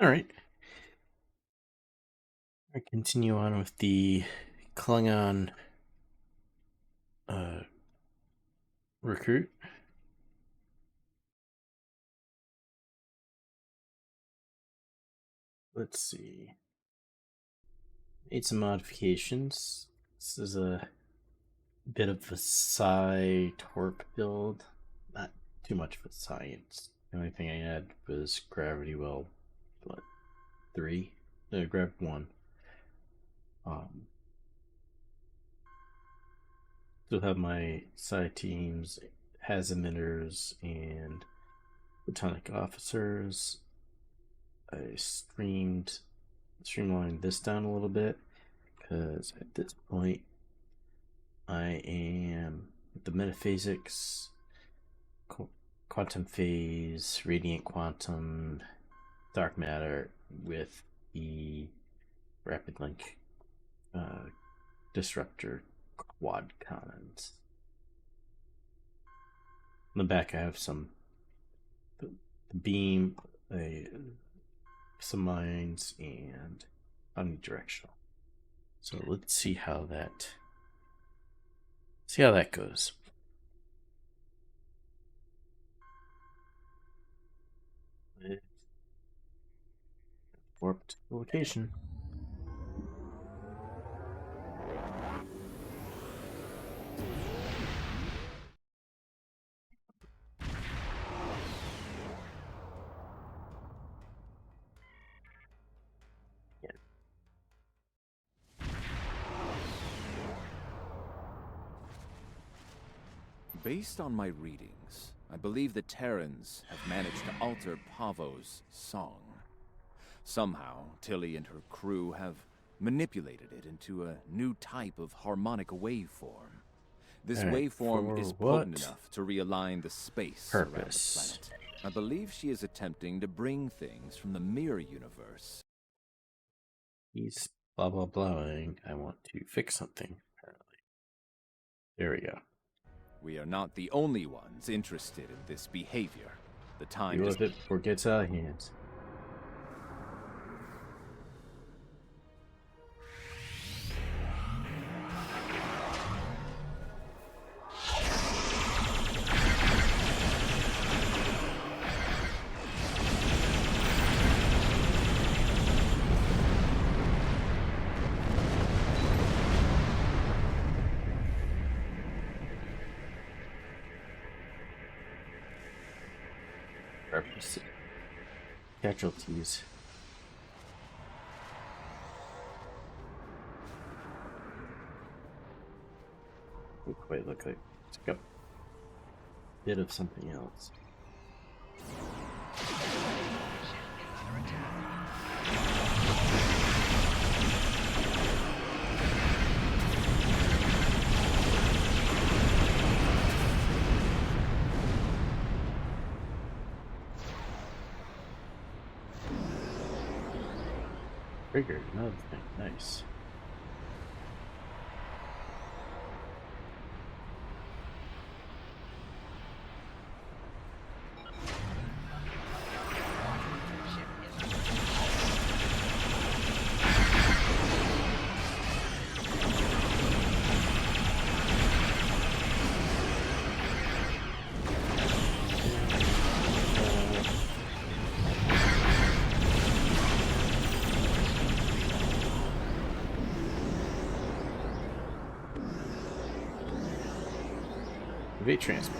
All right. I continue on with the Klingon uh, recruit. Let's see. Made some modifications. This is a bit of a psi torp build. Not too much of a science. The only thing I had was gravity well, what, 3? Grabbed 1. Um, Still have my psi teams, has emitters, and photonic officers. I streamlined this down a little bit because at this point I am the metaphysics, quantum phase, radiant quantum, dark matter with the rapid link uh, disruptor quad cannons. In the back, I have the beam, some mines, and omnidirectional. So let's see how that goes. Warped location. Yeah. Based on my readings, I believe the Terrans have managed to alter Pavo's song. Somehow, Tilly and her crew have manipulated it into a new type of harmonic waveform. This All right, waveform for is what potent enough to realign the space around the purpose? planet. I believe she is attempting to bring things from the mirror universe. He's blah blah blahing. I want to fix something. Apparently, there we go. We are not the only ones interested in this behavior. The time Deal is... with it before it gets out of hands. Purpose. Casualties. Wait, look like it's got a bit of something else. Triggered another thing. Nice. Evade transmit.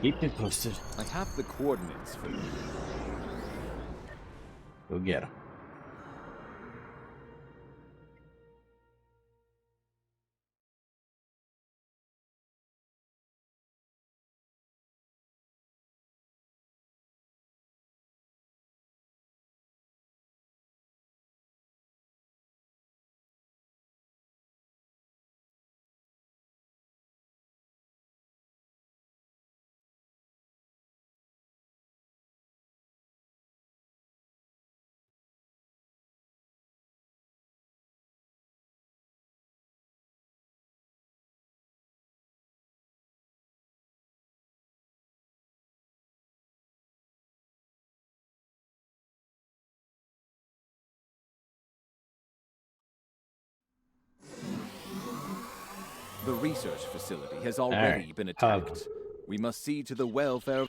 Keep me posted. I have the coordinates for you. Go get him. The research facility has already been attacked. We must see to the welfare of...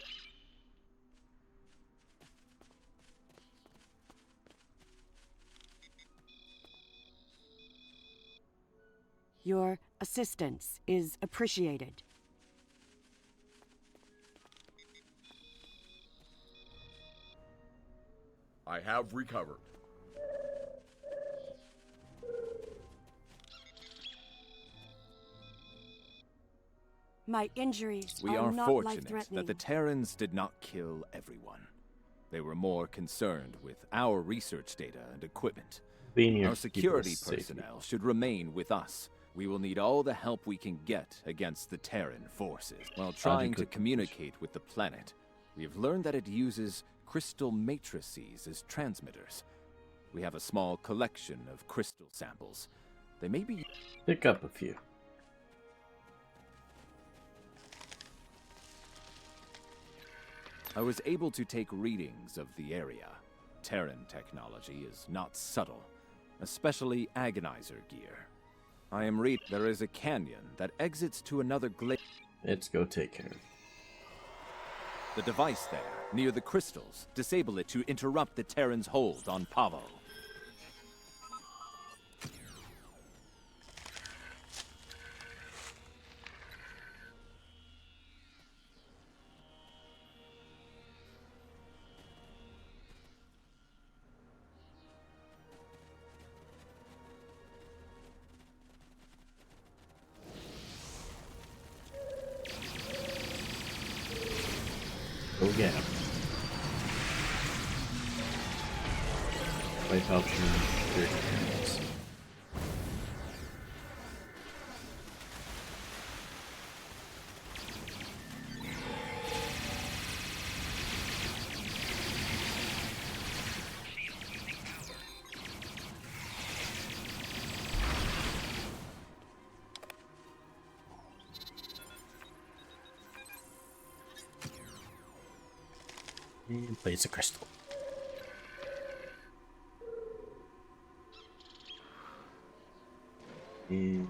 Your assistance is appreciated. I have recovered. My injuries We are are not fortunate life-threatening. that the Terrans did not kill everyone. They were more concerned with our research data and equipment. Being here Our to keep security us safe. personnel should remain with us. We will need all the help we can get against the Terran forces. While trying to communicate with the planet, we have learned that it uses crystal matrices as transmitters. We have a small collection of crystal samples. They may be... Pick up a few. I was able to take readings of the area. Terran technology is not subtle, especially agonizer gear. I am reading there is a canyon that exits to another glacier. Let's go take care of it. The device there, near the crystals, disable it to interrupt the Terran's hold on Pavo. Go get him. Wipe out your hands. And place a crystal. And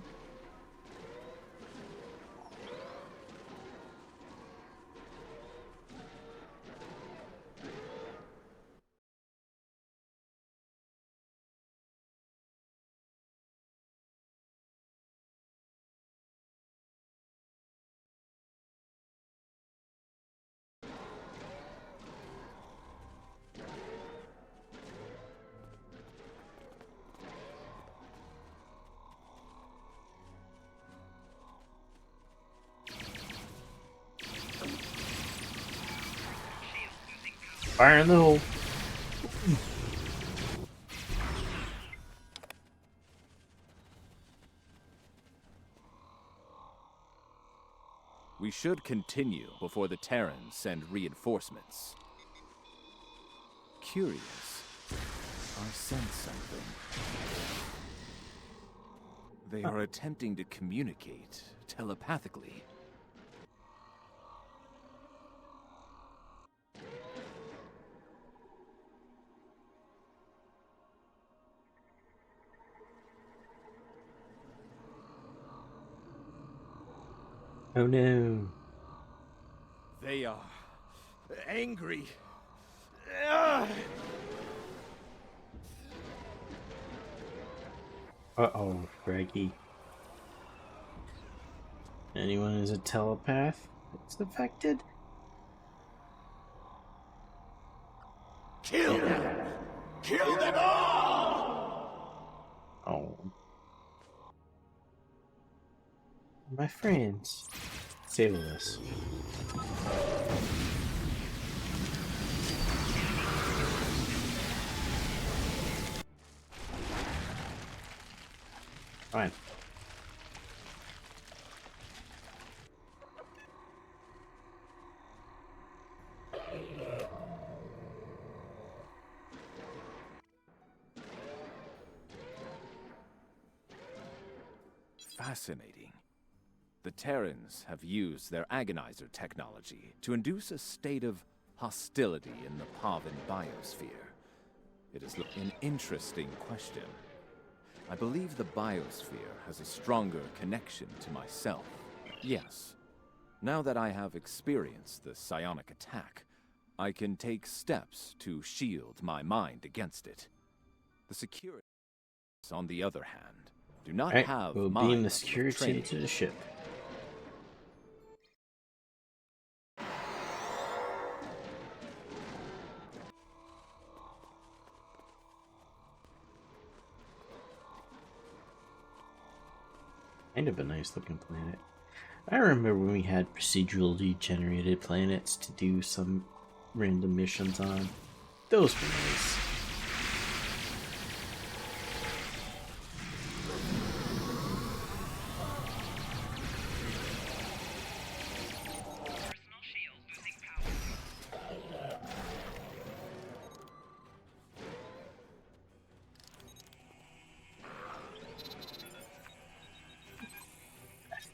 fire in the hole. We should continue before the Terrans send reinforcements. Curious. I sense something. They are attempting to communicate telepathically. Oh no. They are angry. Uh-oh, Greggy. Anyone who's a telepath that's affected? Kill them! Kill them all! Oh. My friends. Save us. Fine. Fascinating. The Terrans have used their agonizer technology to induce a state of hostility in the Pavan biosphere. It is an interesting question. I believe the biosphere has a stronger connection to myself. Yes. Now that I have experienced the psionic attack, I can take steps to shield my mind against it. The securities, on the other hand, do not Alright, have we'll my beam the level of security training. into the ship. Kind of a nice looking planet. I remember when we had procedurally generated planets to do some random missions on. Those were nice.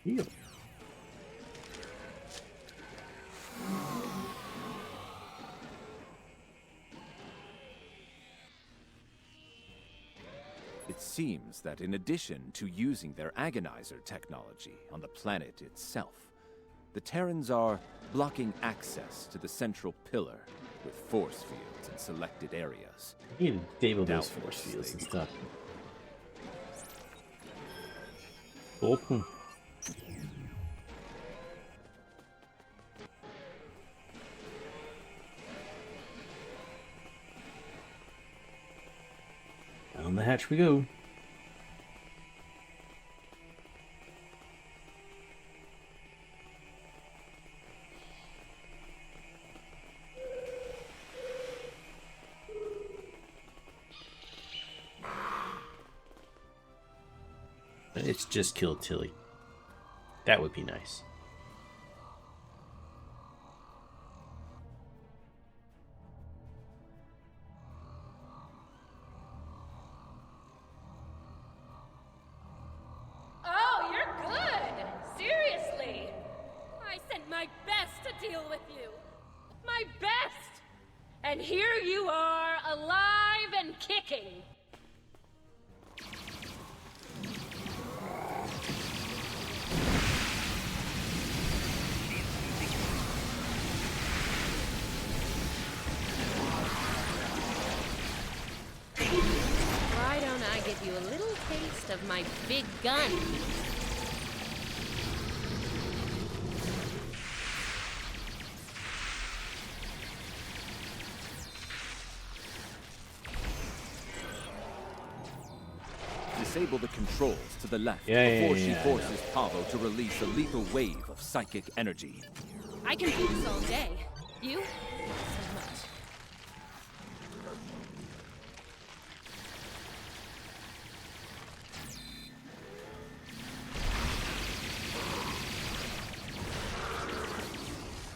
Heal. It seems that in addition to using their agonizer technology on the planet itself, the Terrans are blocking access to the central pillar with force fields in selected areas. I need to disable those Doubtless force fields and they- stuff. Open. Down the hatch we go. It's just killed Tilly. That would be nice. Oh, you're good! Seriously! I sent my best to deal with you. My best! And here you are, alive and kicking. Why don't I give you a little taste of my big gun? Disable the controls to the left Yeah, before yeah, she yeah, I forces Pavo to release a lethal wave of psychic energy. I can do this all day. You? Not so much.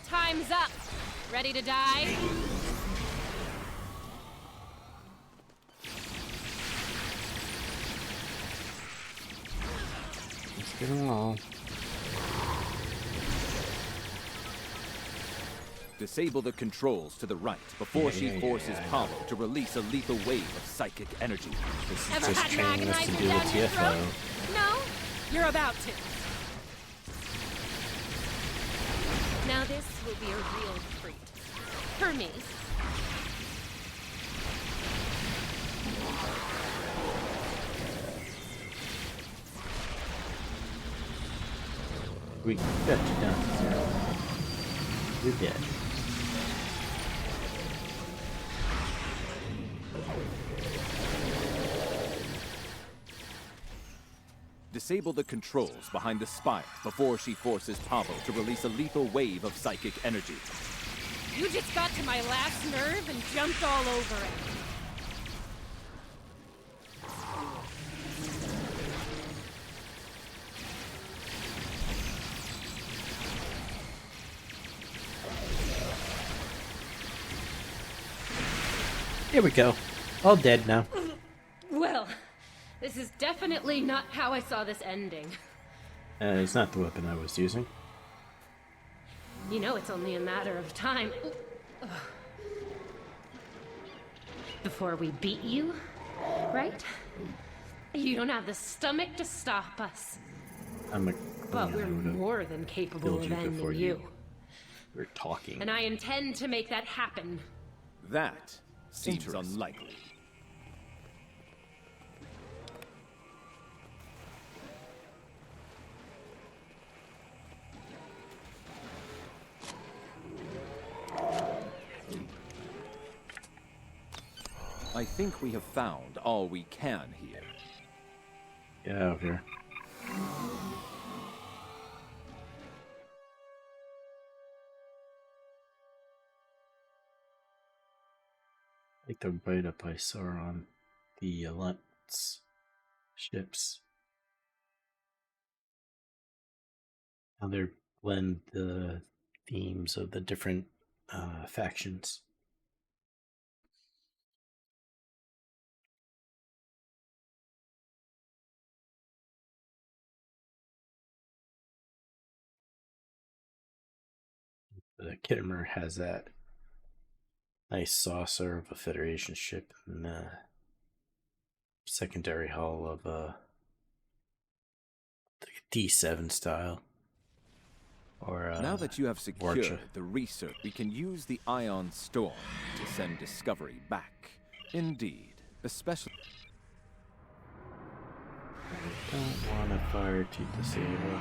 Time's up. Ready to die? Let's get them all. Disable the controls to the right before she yeah, forces I know. Pavo to release a lethal wave of psychic energy. This is Ever just had an training us to agonizer deal with down your throat? TFO. No? You're about to. Now this will be a real treat. For me. We got you down to 0. You're dead. Disable the controls behind the spire before she forces Pavo to release a lethal wave of psychic energy. You just got to my last nerve and jumped all over it. Here we go. All dead now. Well, this is definitely not how I saw this ending. It's not the weapon I was using. You know it's only a matter of time. Ugh. Before we beat you, right? You don't have the stomach to stop us. I'm a But Klingon. we're I would've more than capable killed of you ending before you. we're talking. And I intend to make that happen. That seems Interesting. unlikely. I think we have found all we can here. Get out of here. Like the write-up I saw on the Alliance ships. How they blend the themes of the different factions. The Kittimer has that nice saucer of a Federation ship and the secondary hull of a D7 style. Or Now that you have secured Vorcha. the research, we can use the Ion Storm to send Discovery back. Indeed, especially... I don't want to fire to disable.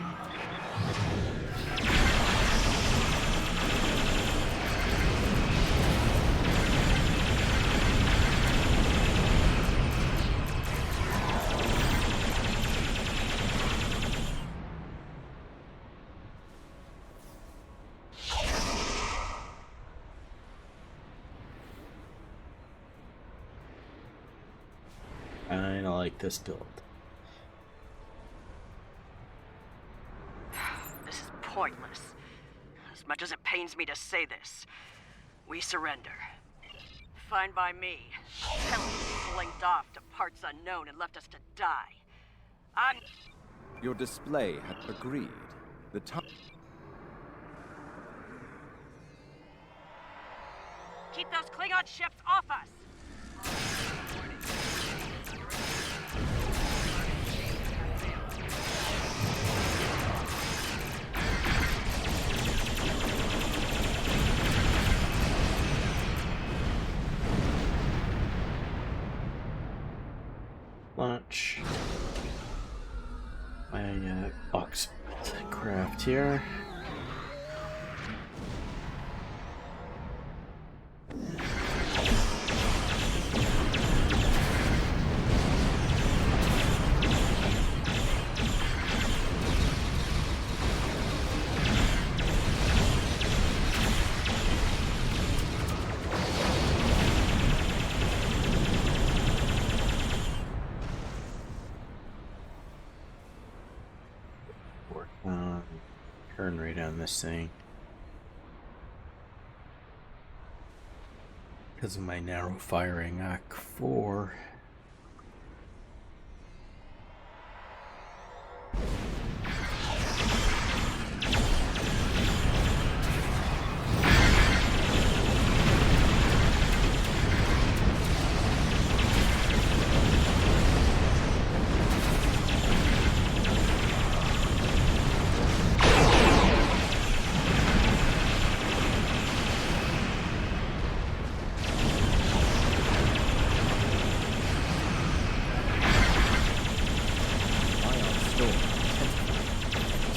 I don't like this build. This is pointless. As much as it pains me to say this, we surrender. Fine by me. Kelly blinked off to parts unknown and left us to die. I'm... Your display had agreed. The time... Keep those Klingon ships off us! Launch my box craft here. Work on turn rate on this thing. Because of my narrow firing Mach 4. Ion Storm.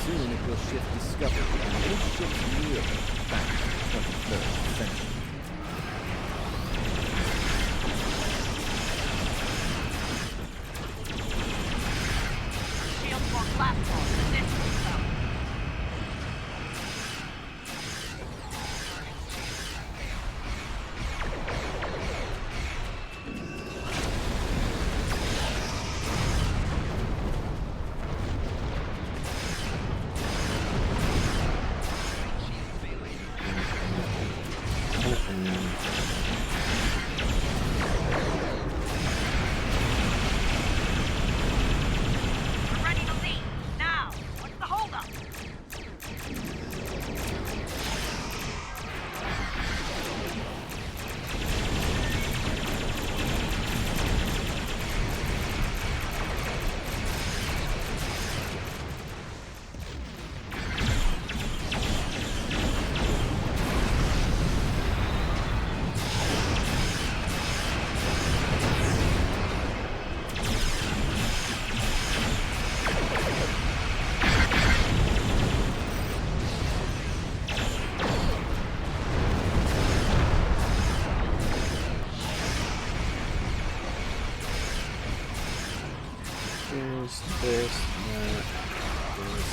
Soon it will shift Discovery and push ships near back to the 23rd century. Shield for blast balls and this is so. We're ready to leave, now! Here's this, that, this.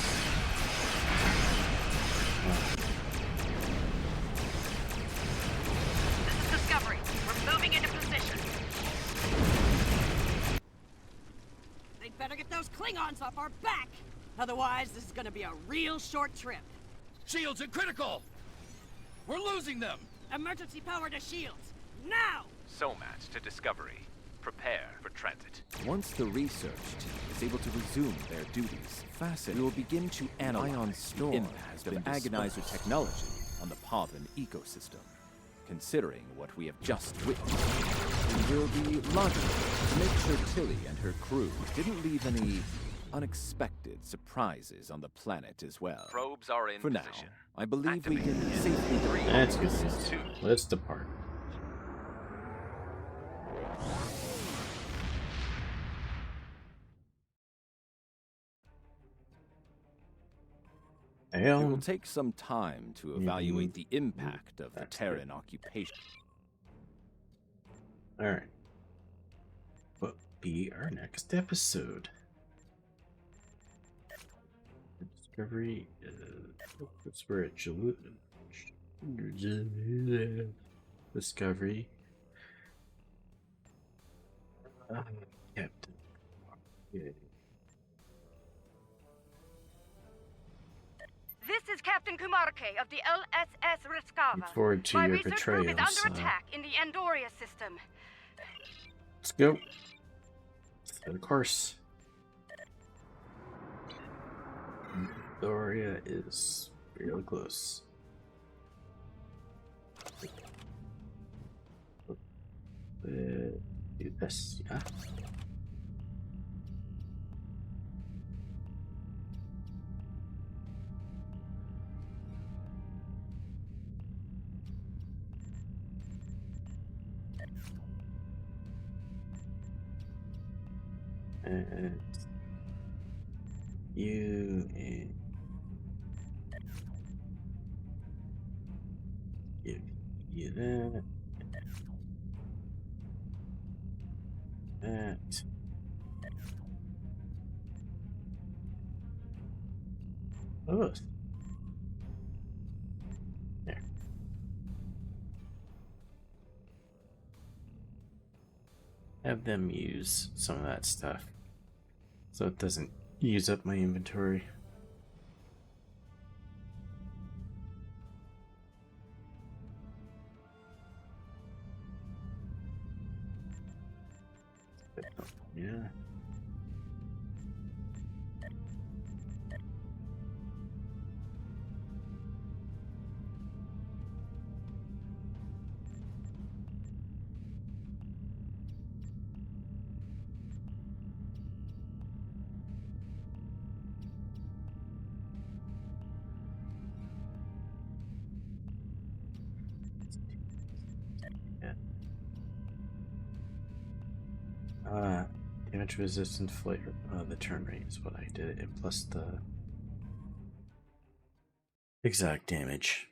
This is Discovery. We're moving into position. They'd better get those Klingons off our back. Otherwise, this is gonna be a real short trip. Shields are critical! We're losing them! Emergency power to shields. Now! SOMAT to Discovery. Prepare for transit. Once the research team is able to resume their duties, we will begin to analyze the impact of agonizer technology on the Pavan ecosystem. Considering what we have just witnessed, it will be logical to make sure Tilly and her crew didn't leave any unexpected surprises on the planet as well. Probes are in For now, position. I believe we Activate can in safely 3, That's good. 2. Let's depart. It will take some time to evaluate the impact of the That's Terran occupation. Alright. What will be our next episode? Discovery. That's where it Discovery. Captain. Yeah. This is Captain Kumarke of the LSS Riskava. Look forward to My your research group is betrayals. under attack in the Andoria system. Let's go. Set a course. Doria is really close. Do this, yeah. And you and give you that. That. Oh. There. Have them use some of that stuff so it doesn't use up my inventory. Yeah. Damage resistant flight. The turn rate is what I did, and plus the exact damage.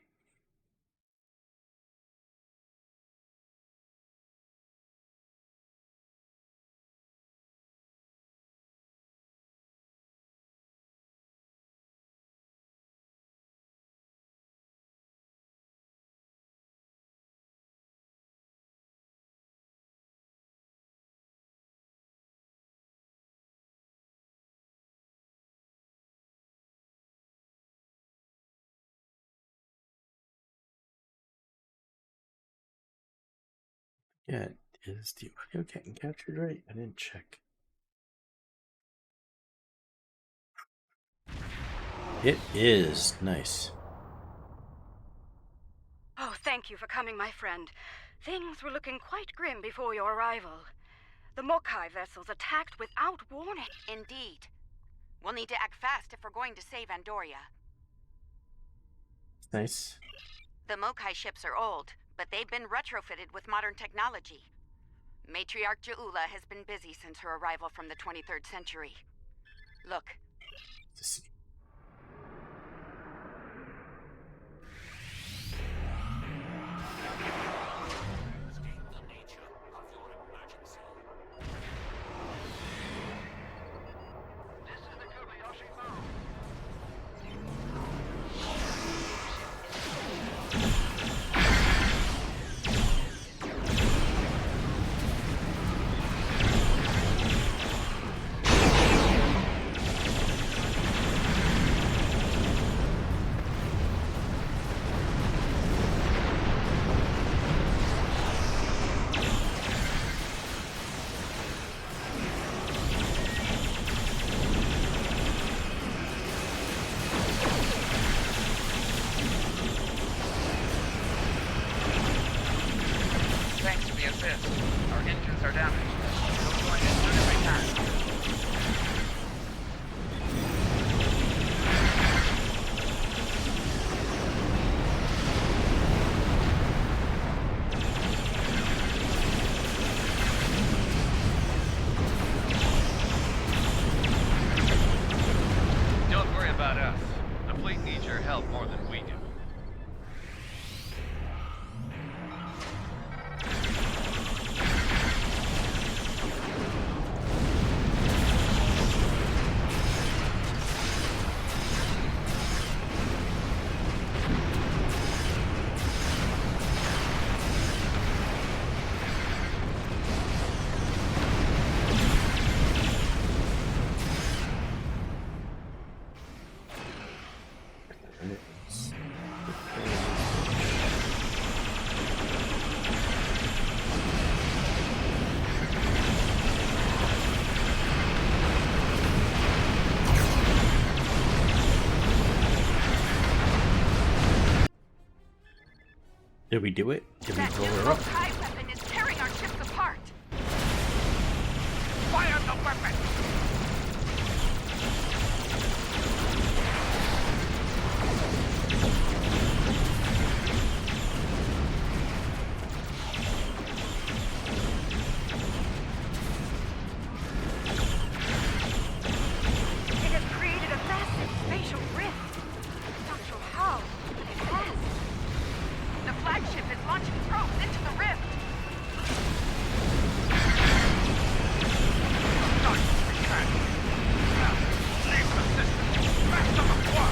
Yeah, is the audio getting captured right? I didn't check. It is. Nice. Oh, thank you for coming, my friend. Things were looking quite grim before your arrival. The Mokai vessels attacked without warning. Indeed. We'll need to act fast if we're going to save Andoria. Nice. The Mokai ships are old, but they've been retrofitted with modern technology. Matriarch Jaula has been busy since her arrival from the 23rd century. Look. Did we do it? Did we That blow new her up? Mokai weapon is tearing our ships apart. Fire the weapon! It has created a massive spatial rift. I'm not sure how, but it has. The flagship is launching probes into the rift. Leave the system! Fast on the fly!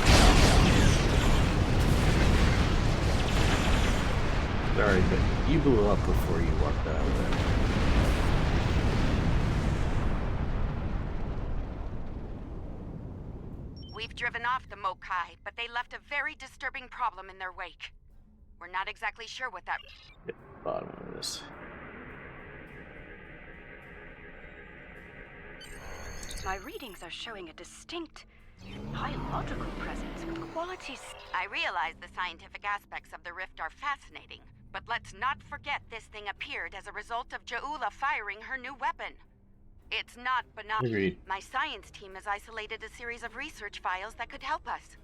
Sorry, but you blew up before you walked out of there. We've driven off the Mokai, but they left a very disturbing problem in their wake. We're not exactly sure what that... Get to the bottom of this. My readings are showing a distinct biological presence with qualities. I realize the scientific aspects of the rift are fascinating, but let's not forget this thing appeared as a result of Ja'ula firing her new weapon. It's not banal. Agreed. My science team has isolated a series of research files that could help us.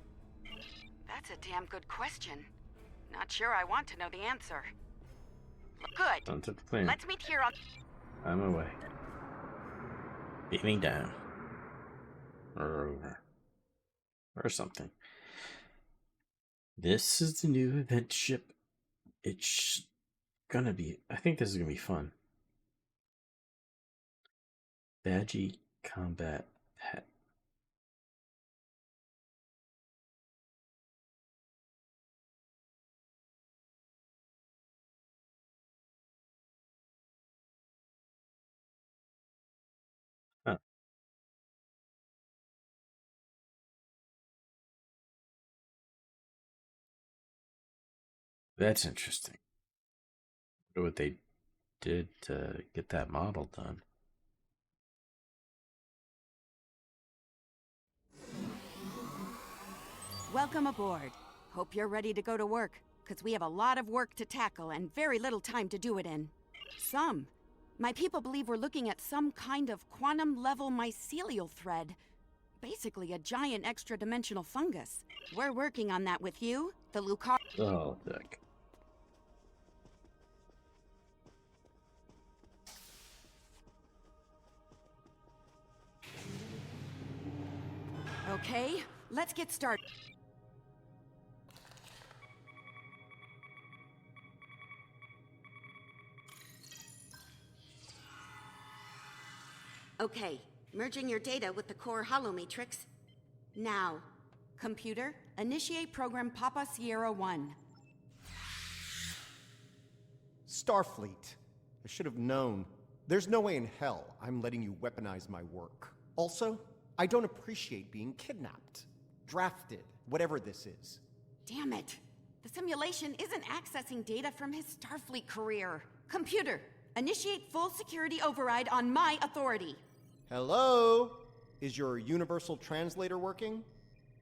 That's a damn good question. Not sure I want to know the answer. Good. Sounds like a plan. Let's meet here on... I'm away. Beaming down. Or over. Or something. This is the new event ship. It's gonna be... I think this is gonna be fun. Badgie Combat Pet. Huh. That's interesting. I wonder what they did to get that model done. Welcome aboard. Hope you're ready to go to work, because we have a lot of work to tackle and very little time to do it in. My people believe we're looking at some kind of quantum-level mycelial thread. Basically a giant extra-dimensional fungus. We're working on that with you, the Lucar... Oh, heck. Okay, let's get started. Okay, merging your data with the core holomatrix. Now, computer, initiate program Papa Sierra 1. Starfleet. I should have known. There's no way in hell I'm letting you weaponize my work. Also, I don't appreciate being kidnapped, drafted, whatever this is. Damn it. The simulation isn't accessing data from his Starfleet career. Computer, initiate full security override on my authority. Hello? Is your universal translator working?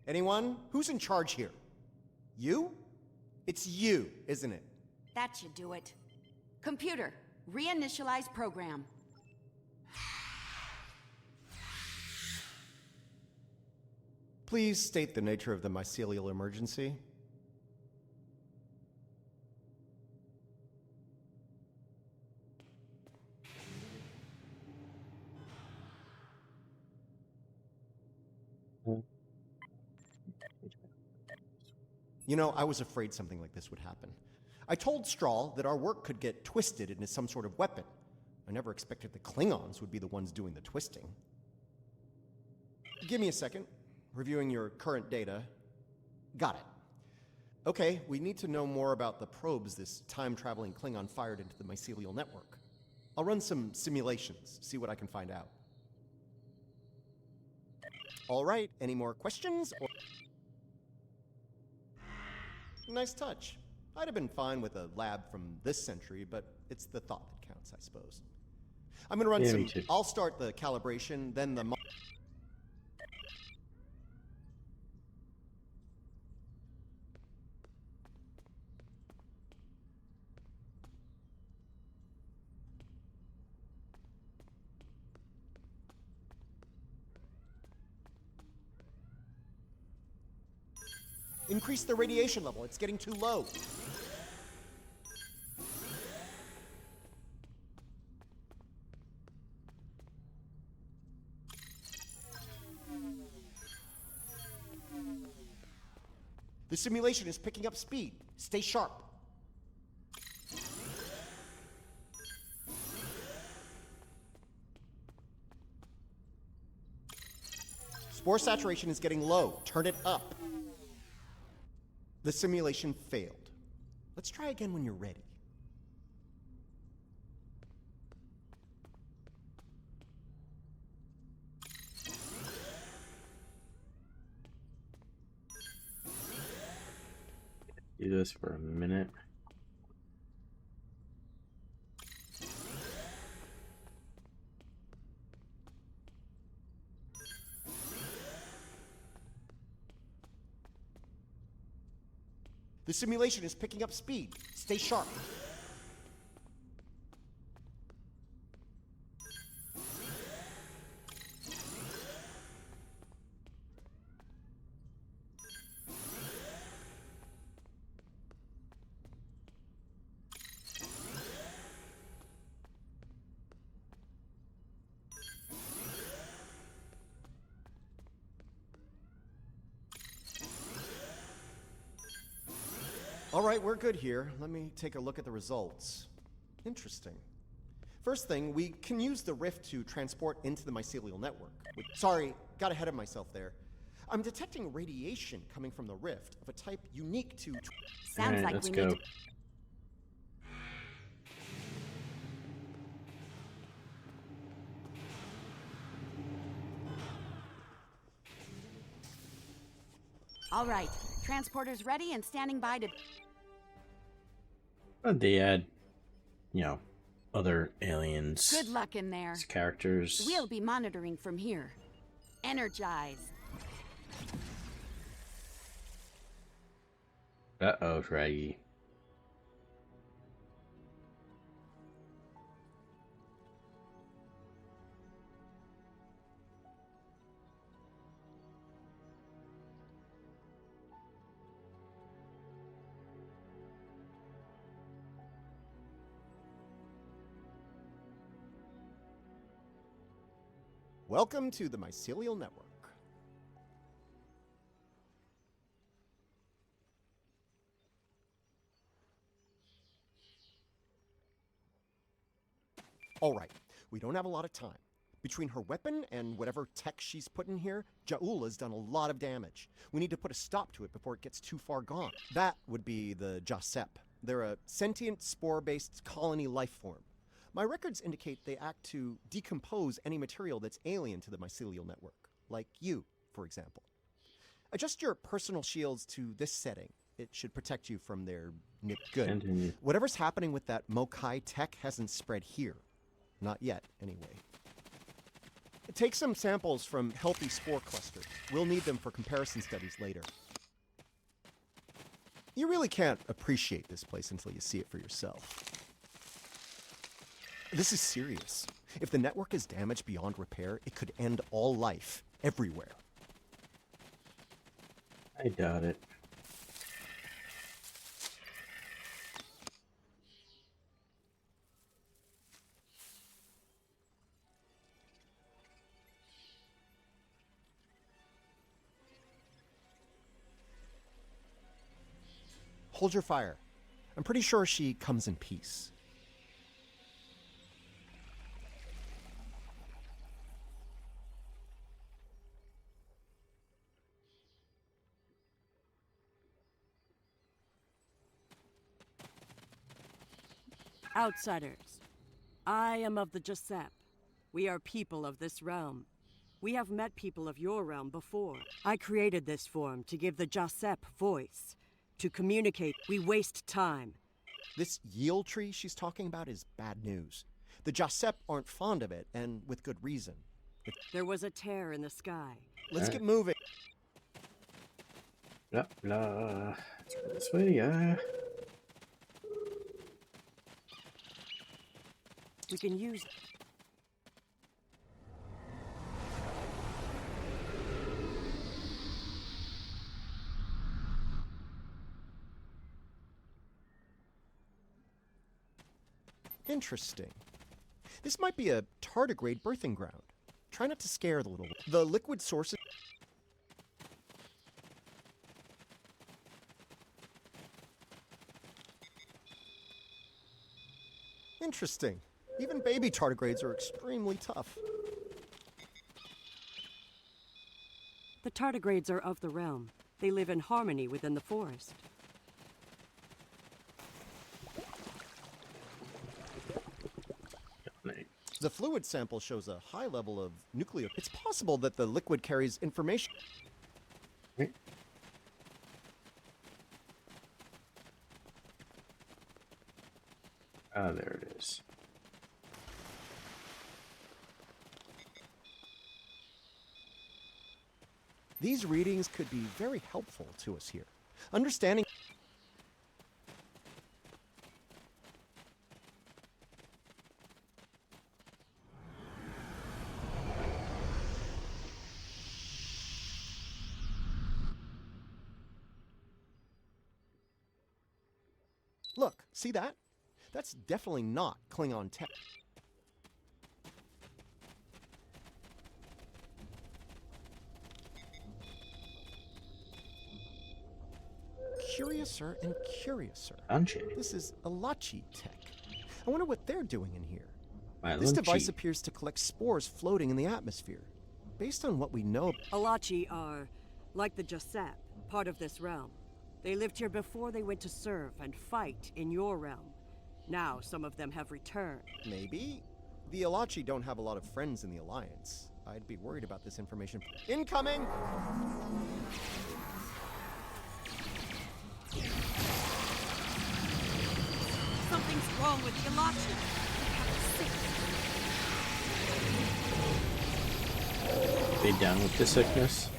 Anyone? Who's in charge here? You? It's you, isn't it? That should do it. Computer, reinitialize program. Please state the nature of the mycelial emergency. You know, I was afraid something like this would happen. I told Strahl that our work could get twisted into some sort of weapon. I never expected the Klingons would be the ones doing the twisting. Give me a second. Reviewing your current data. Got it. Okay, we need to know more about the probes this time-traveling Klingon fired into the mycelial network. I'll run some simulations, see what I can find out. All right, any more questions? Nice touch. I'd have been fine with a lab from this century, but it's the thought that counts, I suppose. I'm gonna run Yeah, some... me too. I'll start the calibration, then the... Increase the radiation level. It's getting too low. The simulation is picking up speed. Stay sharp. Spore saturation is getting low. Turn it up. The simulation failed. Let's try again when you're ready. Do this for a minute. The simulation is picking up speed. Stay sharp. All right, we're good here. Let me take a look at the results. Interesting. First thing, we can use the rift to transport into the mycelial network. Sorry, got ahead of myself there. I'm detecting radiation coming from the rift of a type unique to... Sounds like let's we go. need to... All right, transporter's ready and standing by to... They add, other aliens. Good luck in there. As characters. We'll be monitoring from here. Energize. Uh-oh, Raggy. Welcome to the mycelial network. All right, we don't have a lot of time. Between her weapon and whatever tech she's put in here, Ja'ula's done a lot of damage. We need to put a stop to it before it gets too far gone. That would be the Jasep. They're a sentient, spore-based colony life form. My records indicate they act to decompose any material that's alien to the mycelial network, like you, for example. Adjust your personal shields to this setting. It should protect you from their good. Continue. Whatever's happening with that Mokai tech hasn't spread here. Not yet, anyway. Take some samples from healthy spore clusters. We'll need them for comparison studies later. You really can't appreciate this place until you see it for yourself. This is serious. If the network is damaged beyond repair, it could end all life, everywhere. I doubt it. Hold your fire. I'm pretty sure she comes in peace. Outsiders, I am of the Jasep. We are people of this realm. We have met people of your realm before. I created this form to give the Jasep voice. To communicate, we waste time. This Yield tree she's talking about is bad news. The Jasep aren't fond of it, and with good reason. There was a tear in the sky. Let's get moving. Blah, blah. Let's go this way, yeah. We can use... Interesting. This might be a tardigrade birthing ground. Try not to scare the little one. The liquid sources... Interesting. Even baby tardigrades are extremely tough. The tardigrades are of the realm. They live in harmony within the forest. The fluid sample shows a high level of nuclear. It's possible that the liquid carries information. Ah, there it is. These readings could be very helpful to us here. Understanding... Look, see that? That's definitely not Klingon tech. Curiouser and curiouser. This is Alachi tech. I wonder what they're doing in here. This device appears to collect spores floating in the atmosphere. Based on what we know... Alachi are, like the Jasep, part of this realm. They lived here before they went to serve and fight in your realm. Now some of them have returned. Maybe? The Alachi don't have a lot of friends in the Alliance. I'd be worried about this information. Incoming! Something's wrong with the Alachi. They down with the sickness?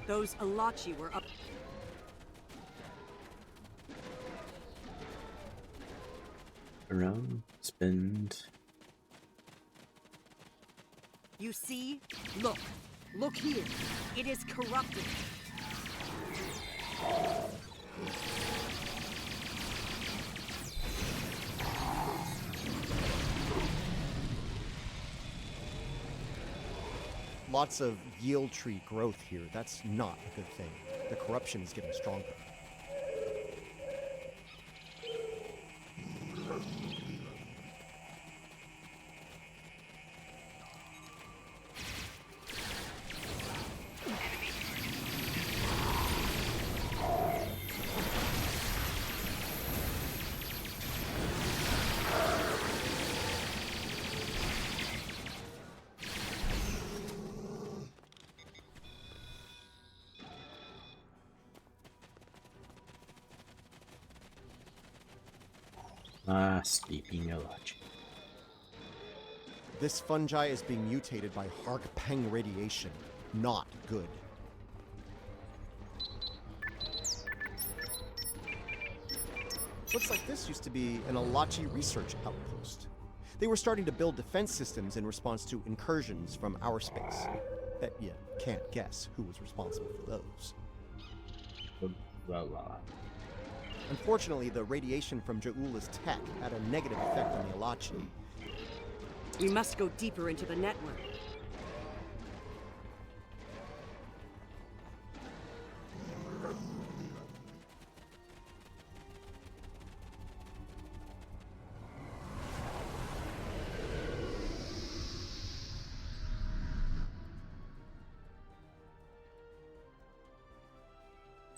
Those Alachi were up... Around, spend... You see? Look. Look here. It is corrupted. Lots of yield tree growth here. That's not a good thing. The corruption is getting stronger. Ah, sleeping Alachi. This fungi is being mutated by Hark-Peng radiation. Not good. Looks like this used to be an Alachi research outpost. They were starting to build defense systems in response to incursions from our space. Bet you can't guess who was responsible for those. Unfortunately, the radiation from Ja'ula's tech had a negative effect on the Alachi. We must go deeper into the network.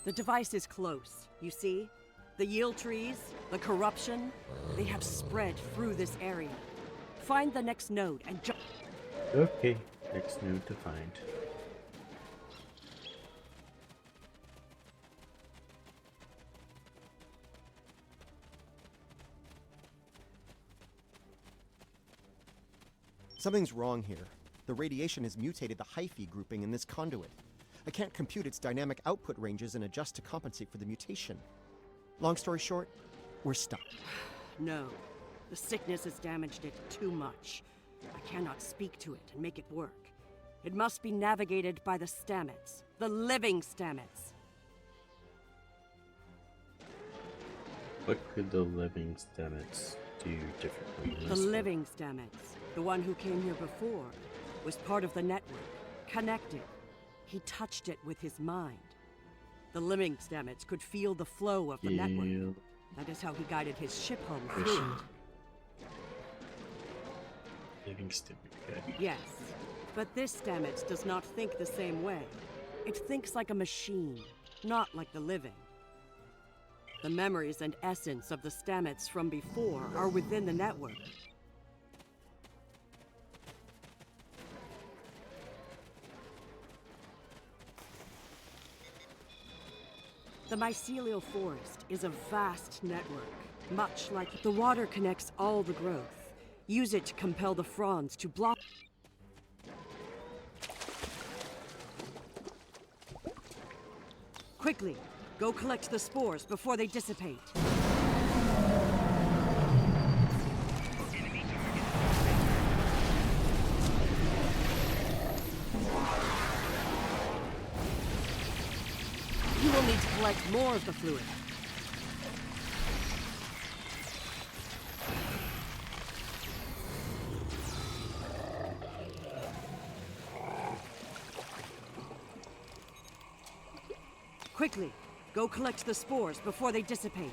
The device is close, you see? The yield trees, the corruption, they have spread through this area. Find the next node and jump. Okay, next node to find. Something's wrong here. The radiation has mutated the hyphae grouping in this conduit. I can't compute its dynamic output ranges and adjust to compensate for the mutation. Long story short, we're stuck. No. The sickness has damaged it too much. I cannot speak to it and make it work. It must be navigated by the Stamets. The living Stamets. What could the living Stamets do differently? in The this one? living Stamets, the one who came here before, was part of the network, connected. He touched it with his mind. The living Stamets could feel the flow of the network. That is how he guided his ship home through it. Living Stamets. Good. Yes, but this Stamets does not think the same way. It thinks like a machine, not like the living. The memories and essence of the Stamets from before are within the network. The mycelial forest is a vast network, much like the water connects all the growth. Use it to compel the fronds to block. Quickly, go collect the spores before they dissipate. You will need to collect more of the fluid. Quickly, go collect the spores before they dissipate.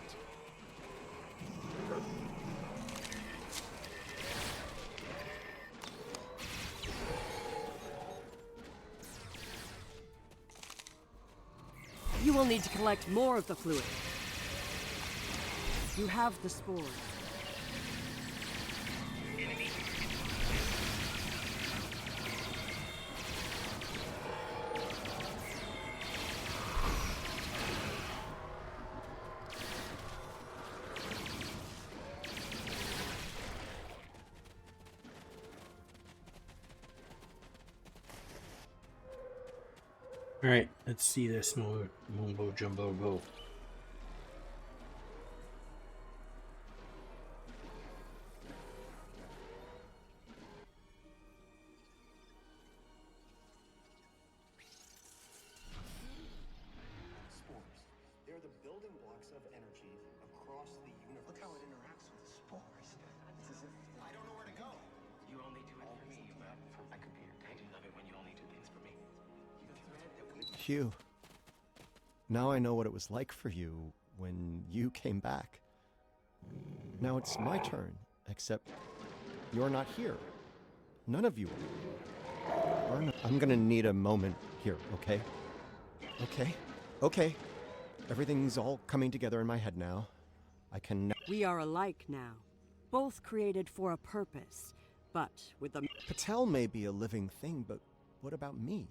You will need to collect more of the fluid. You have the spores. Alright, let's see this mumbo jumbo go. Spores. They're the building blocks of energy across the universe. Look how it interacts with the spores. It's as if I don't know where to go. You only do it for me, but for my computer. I do love it when you only do things for me. Hugh. Now I know what it was like for you when you came back. Now it's my turn, except you're not here. None of you are. I'm gonna need a moment here, okay? Okay. Everything's all coming together in my head now. I can... We are alike now, both created for a purpose, but with the... Patel may be a living thing, but what about me?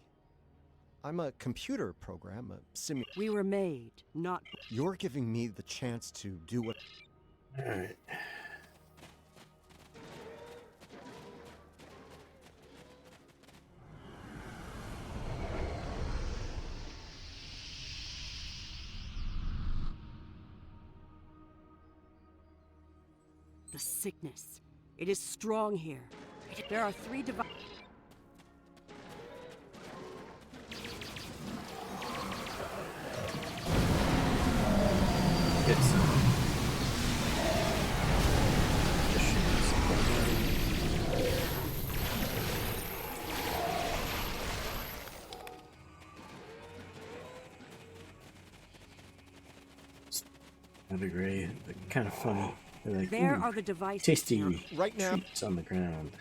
I'm a computer program, a We were made, not... You're giving me the chance to do what... Alright. The sickness. It is strong here. There are 3 devices. That'd be great, but kind of funny. They're like, There "Ooh, are the devices. tasty right now. treats on the ground."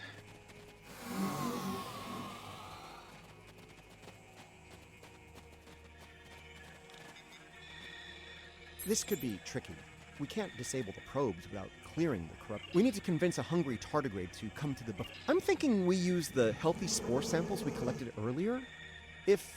This could be tricky. We can't disable the probes without clearing the corrupt... We need to convince a hungry tardigrade to come to the... I'm thinking we use the healthy spore samples we collected earlier. If...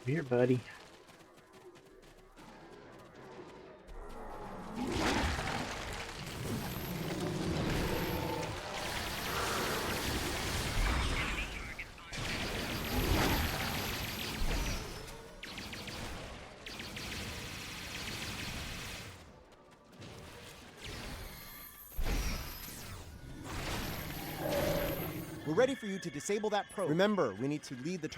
Here, buddy. We're ready for you to disable that probe. Remember, we need to lead the...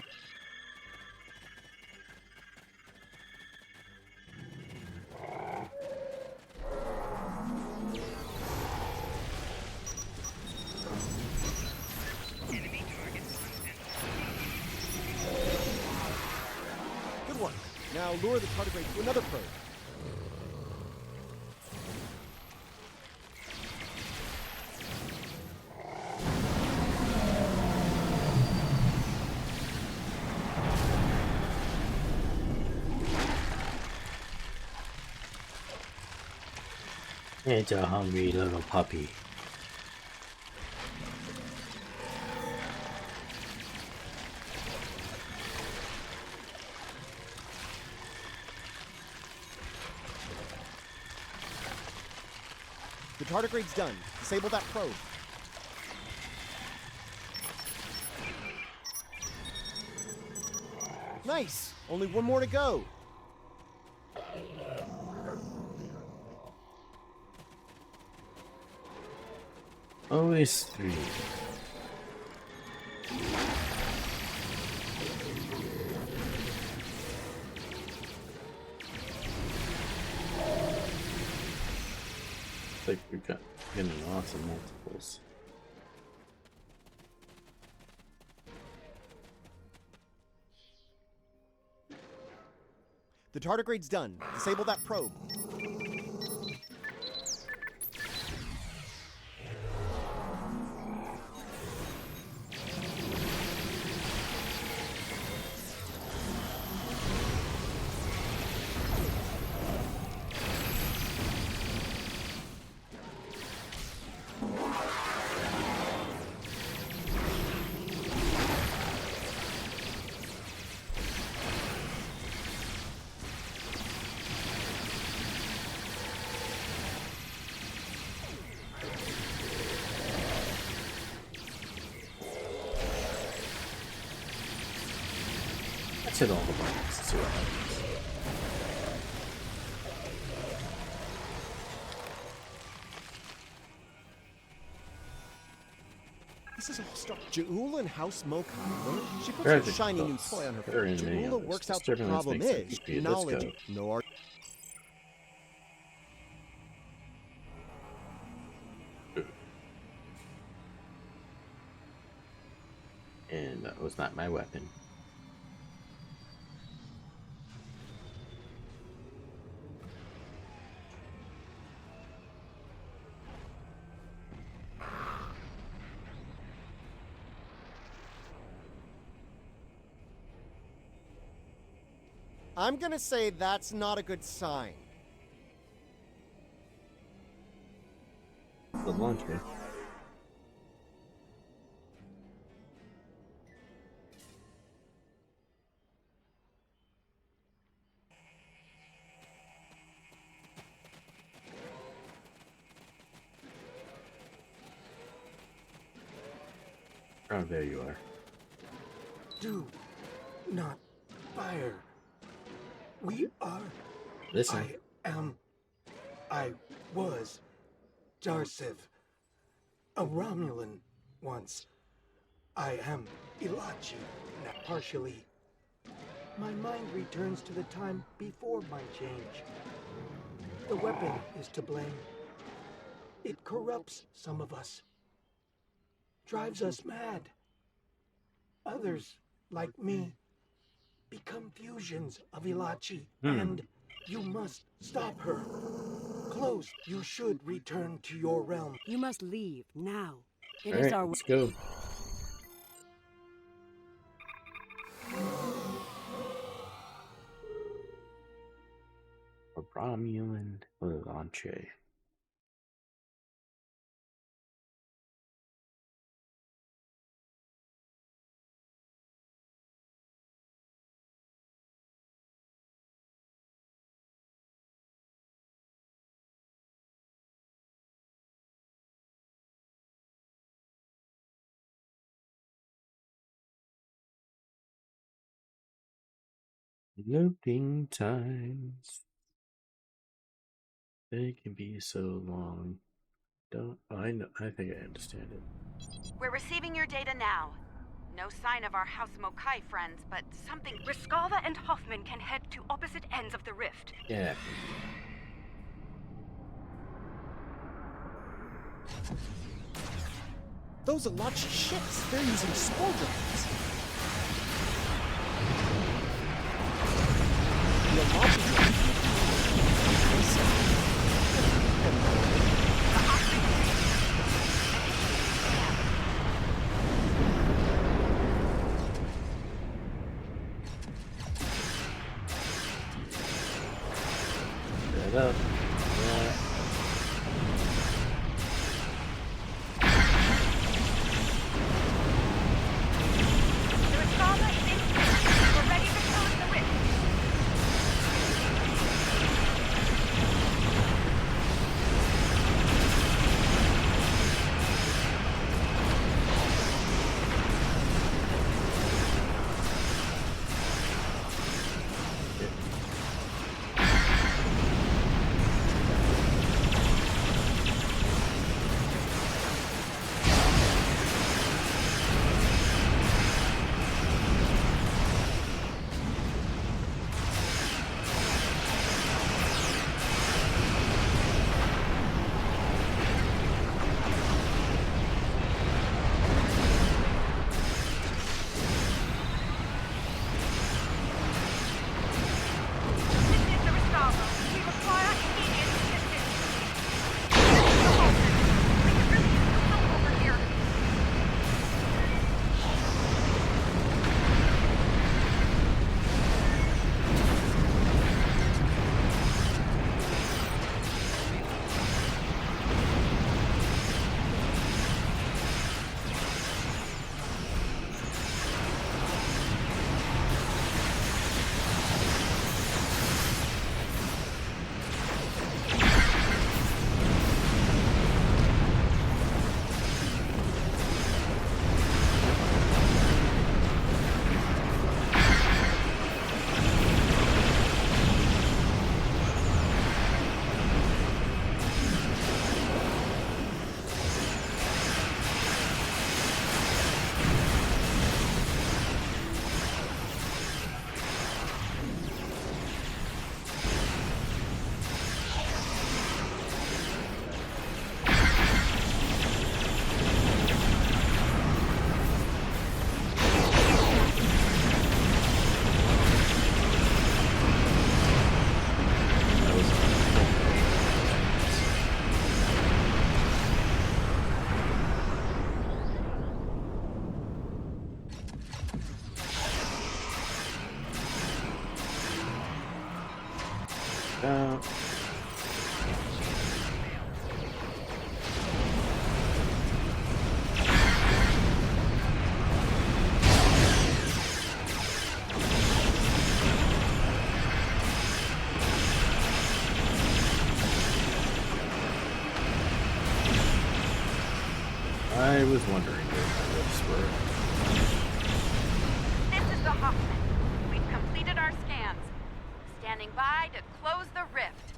Good work. Now lure the tardigrade to another probe. It's a hungry little puppy. The tardigrade's done. Disable that probe. Nice! Only one more to go. Always 3. Like we're getting lots of multiples. The tardigrade's done. Disable that probe. Let's hit all the buttons and see what happens. This is all stuff. Ja'ula and House Mokai. She puts Very her shiny new close. toy on her Better foot. than many Ja'ula others. works out the Disturbance problem makes them is creepy. Let's knowledge. go. No art. And that was not my weapon. I'm gonna say that's not a good sign. The launcher. Oh, there you are. Do not fire. We are. Listen. I was Jarsiv, a Romulan once. I am Ilachi, now partially. My mind returns to the time before my change. The weapon is to blame. It corrupts some of us, drives us mad. Others, like me, become fusions of Ilachi, and you must stop her. Close, you should return to your realm. You must leave now. It All is right, our let's go. A Romulan launcher. Loading times. They can be so long. I know. I think I understand it. We're receiving your data now. No sign of our House Mokai friends, but something... Riskava and Hoffman can head to opposite ends of the rift. Yeah. Those Alachi ships, they're using spore drives. The Alachi drive. Set up. Yeah. I was wondering where the rifts were. This is the Hoffman. We've completed our scans. Standing by to close the rift.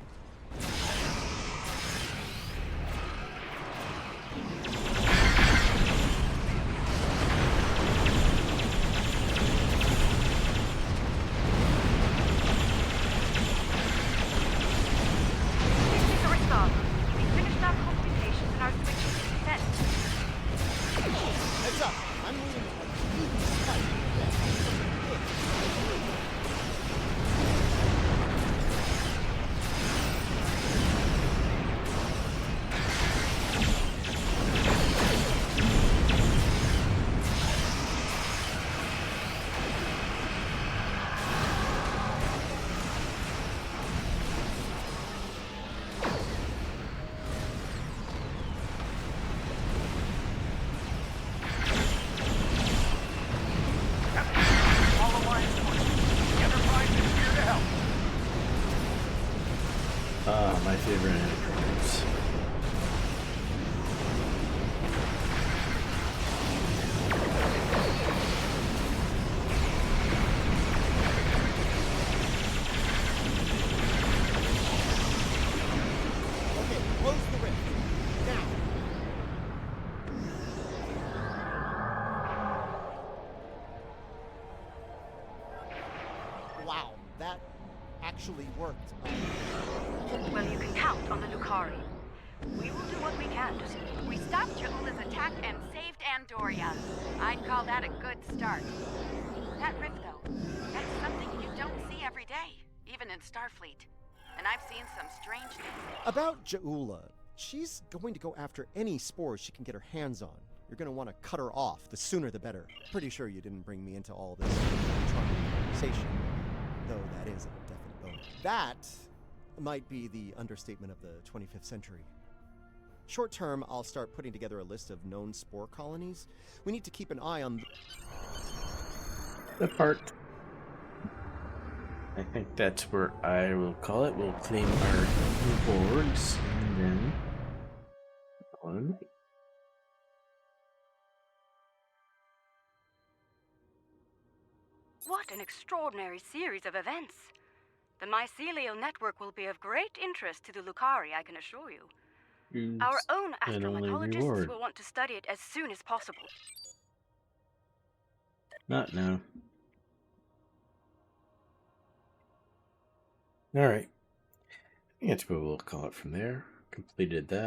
Heads up! I'm moving at a huge spike in the My favorite animators. actually worked. Well, you can count on the Lucari. We will do what we can to see. We stopped Ja'ula's attack and saved Andoria. I'd call that a good start. That rift, though, that's something you don't see every day, even in Starfleet. And I've seen some strange things. About Ja'ula, she's going to go after any spores she can get her hands on. You're going to want to cut her off. The sooner the better. Pretty sure you didn't bring me into all this conversation, though that is a definite bonus. That might be the understatement of the 25th century. Short term, I'll start putting together a list of known spore colonies. We need to keep an eye on the part. I think that's where I will call it. We'll claim our boards and then on. What an extraordinary series of events. The mycelial network will be of great interest to the Lucari, I can assure you. Our own astromycologists will want to study it as soon as possible. Not now. Alright. I think that's what we'll call it from there. Completed that.